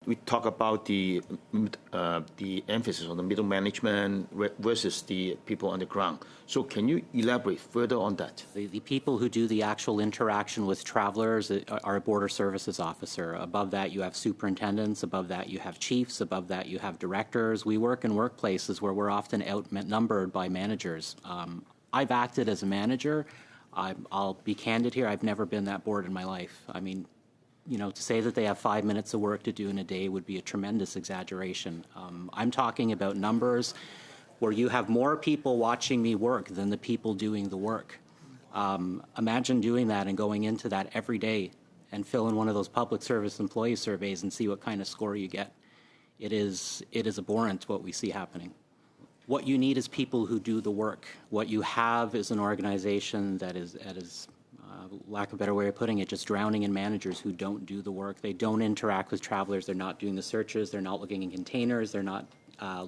we talk about the emphasis on the middle management versus the people on the ground. So can you elaborate further on that? The people who do the actual interaction with travelers are a border services officer. Above that, you have superintendents. Above that, you have chiefs. Above that, you have directors. We work in workplaces where we're often outnumbered by managers. I've acted as a manager. I'll be candid here. I've never been that bored in my life. I mean, you know, to say that they have 5 minutes of work to do in a day would be a tremendous exaggeration. I'm talking about numbers where you have more people watching me work than the people doing the work. Imagine doing that and going into that every day and fill in one of those public service employee surveys and see what kind of score you get. It is abhorrent what we see happening. What you need is people who do the work. What you have is an organization that is lack of a better way of putting it, just drowning in managers who don't do the work. They don't interact with travelers. They're not doing the searches. They're not looking in containers. They're not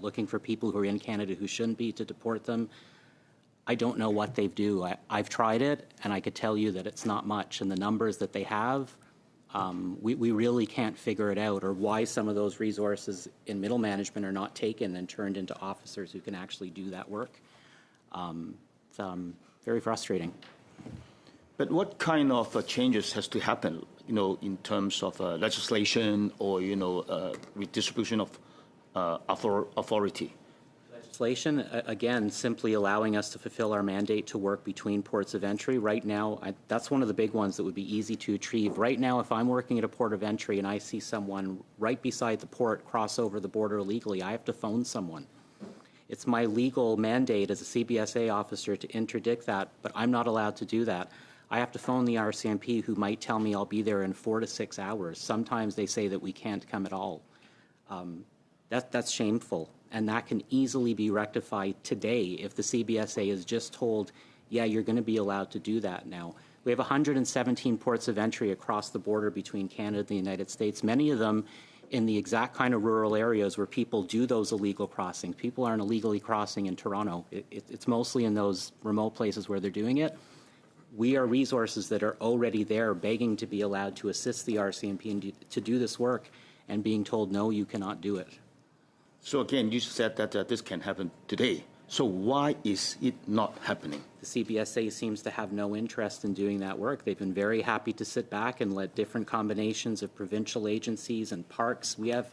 looking for people who are in Canada who shouldn't be to deport them. I don't know what they do. I've tried it, and I could tell you that it's not much. And the numbers that they have, we really can't figure it out, or why some of those resources in middle management are not taken and turned into officers who can actually do that work. It's very frustrating. But what kind of changes has to happen, you know, in terms of legislation or, you know, redistribution of authority? Legislation, again, simply allowing us to fulfill our mandate to work between ports of entry. Right now, that's one of the big ones that would be easy to achieve. Right now, if I'm working at a port of entry and I see someone right beside the port cross over the border illegally, I have to phone someone. It's my legal mandate as a CBSA officer to interdict that, but I'm not allowed to do that. I have to phone the RCMP, who might tell me I'll be there in 4 to 6 hours. Sometimes they say that we can't come at all. That's shameful, and that can easily be rectified today if the CBSA is just told, yeah, you're going to be allowed to do that now. We have 117 ports of entry across the border between Canada and the United States, many of them in the exact kind of rural areas where people do those illegal crossings. People aren't illegally crossing in Toronto. It's mostly in those remote places where they're doing it. We are resources that are already there begging to be allowed to assist the RCMP to do this work and being told, no, you cannot do it. So again, you said that this can happen today. So why is it not happening? The CBSA seems to have no interest in doing that work. They've been very happy to sit back and let different combinations of provincial agencies and parks. We have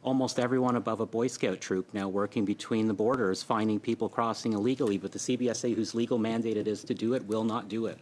almost everyone above a Boy Scout troop now working between the borders, finding people crossing illegally, but the CBSA, whose legal mandate it is to do it, will not do it.